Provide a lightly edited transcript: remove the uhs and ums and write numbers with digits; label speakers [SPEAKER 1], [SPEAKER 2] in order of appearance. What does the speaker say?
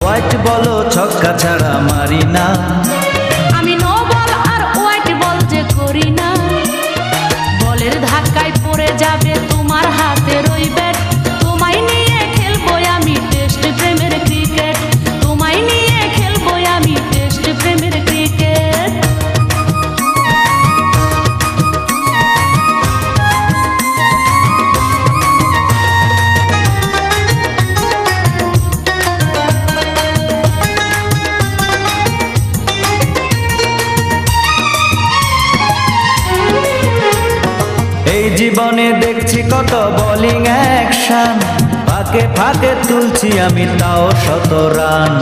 [SPEAKER 1] White বলো ছক্কা ছাড়া মারি না,
[SPEAKER 2] আমি নো বল আর হোয়াইট বল যে করি না। বলের ধাক্কায় পড়ে যাবে তোমার হাতের ওই ব্যাট, তোমায় নিয়ে খেলবো আমি টেস্ট প্রেমের ক্রিকেট, তোমায় নিয়ে খেলবো আমি টেস্ট প্রেমের ক্রিকেট।
[SPEAKER 1] এই জীবনে দেখছি কত বোলিং অ্যাকশন, ফাঁকে ফাঁকে তুলছি আমি তাও 100 রান।